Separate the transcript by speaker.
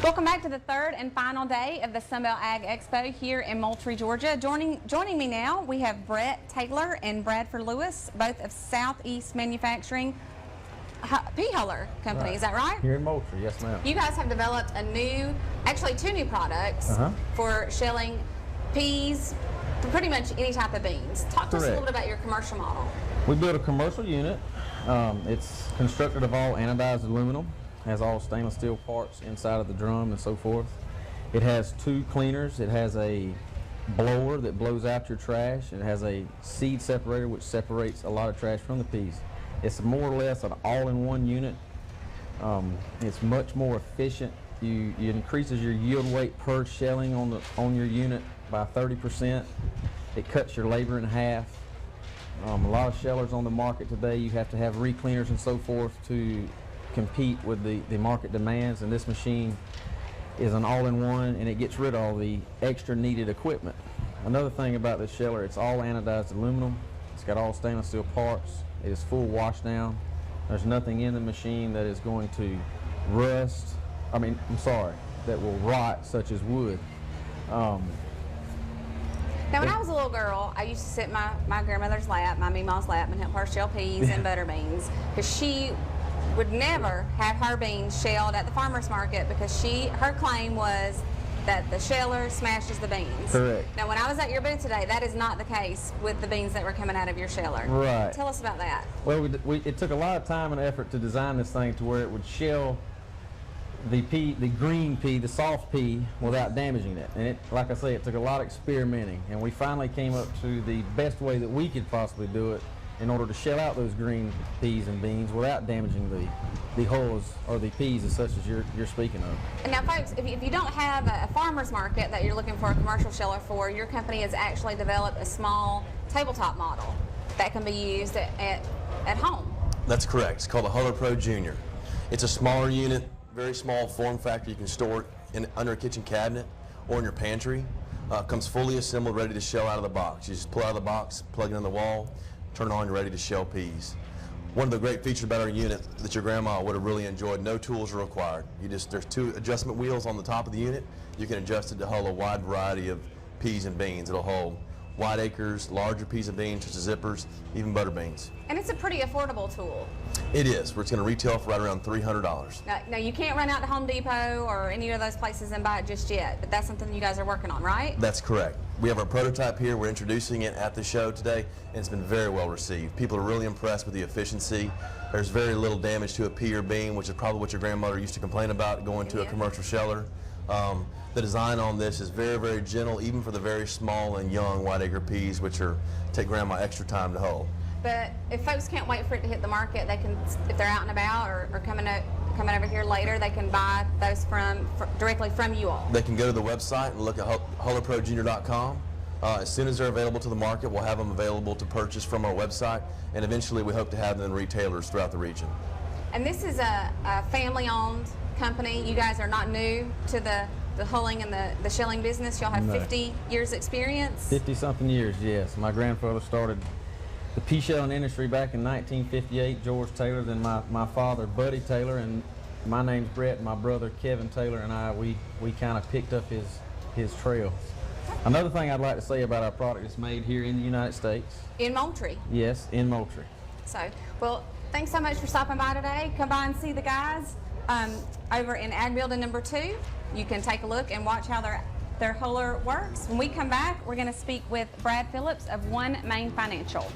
Speaker 1: Welcome back to the third and final day of the Sunbelt Ag Expo here in Moultrie, Georgia. Joining me now, we have Brett Taylor and Bradford Lewis, both of Southeast Manufacturing Pea Huller Company.
Speaker 2: Right.
Speaker 1: Is that right?
Speaker 2: Here in Moultrie, yes ma'am.
Speaker 1: You guys have developed actually two new products for shelling peas for pretty much any type of beans. Talk to us a little bit about your commercial model.
Speaker 2: We built a commercial unit. It's constructed of all anodized aluminum, has all stainless steel parts inside of the drum and so forth. It has two cleaners. It has a blower that blows out your trash. It has a seed separator which separates a lot of trash from the peas. It's more or less an all-in-one unit. It's much more efficient. It increases your yield weight per shelling on your unit by 30%. It cuts your labor in half. A lot of shellers on the market today, you have to have recleaners and so forth to compete with the market demands, and this machine is an all-in-one, and it gets rid of all the extra needed equipment. Another thing about this sheller, it's all anodized aluminum. It's got all stainless steel parts. It is full wash down. There's nothing in the machine that is going to that will rot, such as wood.
Speaker 1: Now, when I was a little girl, I used to sit in my grandmother's lap, my Meemaw's lap, and help her shell peas and butter beans, because she would never have her beans shelled at the farmer's market because her claim was that the sheller smashes the beans.
Speaker 2: Correct.
Speaker 1: Now, when I was at your booth today, that is not the case with the beans that were coming out of your sheller.
Speaker 2: Right.
Speaker 1: Tell us about that.
Speaker 2: Well, it took a lot of time and effort to design this thing to where it would shell the green pea, the soft pea, without damaging it. And like I say, it took a lot of experimenting, and we finally came up to the best way that we could possibly do it in order to shell out those green peas and beans without damaging the hulls or the peas as such as you're speaking of.
Speaker 1: And now, folks, if you don't have a farmer's market that you're looking for a commercial sheller for, your company has actually developed a small tabletop model that can be used at home.
Speaker 3: That's correct. It's called a Huller Pro Junior. It's a smaller unit, very small form factor. You can store it under a kitchen cabinet or in your pantry. Comes fully assembled, ready to shell out of the box. You just pull out of the box, plug it in the wall, turn it on, you're ready to shell peas. One of the great features about our unit that your grandma would have really enjoyed, no tools are required. There's two adjustment wheels on the top of the unit. You can adjust it to hull a wide variety of peas and beans. It'll hull wide acres, larger peas and beans, such as zippers, even butter beans.
Speaker 1: And it's a pretty affordable tool.
Speaker 3: It is. It's going to retail for right around $300.
Speaker 1: Now, you can't run out to Home Depot or any of those places and buy it just yet, but that's something you guys are working on, right?
Speaker 3: That's correct. We have our prototype here. We're introducing it at the show today, and it's been very well received. People are really impressed with the efficiency. There's very little damage to a pea or bean, which is probably what your grandmother used to complain about going to a commercial sheller. The design on this is very, very gentle, even for the very small and young white acre peas, which take grandma extra time to hull.
Speaker 1: But if folks can't wait for it to hit the market, they can, if they're out and about or coming over here later, they can buy those directly from you all.
Speaker 3: They can go to the website and look at hullerprojunior.com. As soon as they're available to the market, we'll have them available to purchase from our website, and eventually we hope to have them in retailers throughout the region. And
Speaker 1: this is a family-owned company. You guys are not new to the hulling and the shelling business. Y'all have 50 years experience?
Speaker 2: 50-something years, yes. My grandfather started the pea shelling industry back in 1958, George Taylor, then my father, Buddy Taylor, and my name's Brett, and my brother, Kevin Taylor, and I, we kind of picked up his trail. Another thing I'd like to say about our product, it's made here in the United States.
Speaker 1: In Moultrie?
Speaker 2: Yes, in Moultrie.
Speaker 1: So, well, thanks so much for stopping by today. Come by and see the guys over in Ag Building number 2. You can take a look and watch how their huller works. When we come back, we're going to speak with Brad Phillips of One Main Financial.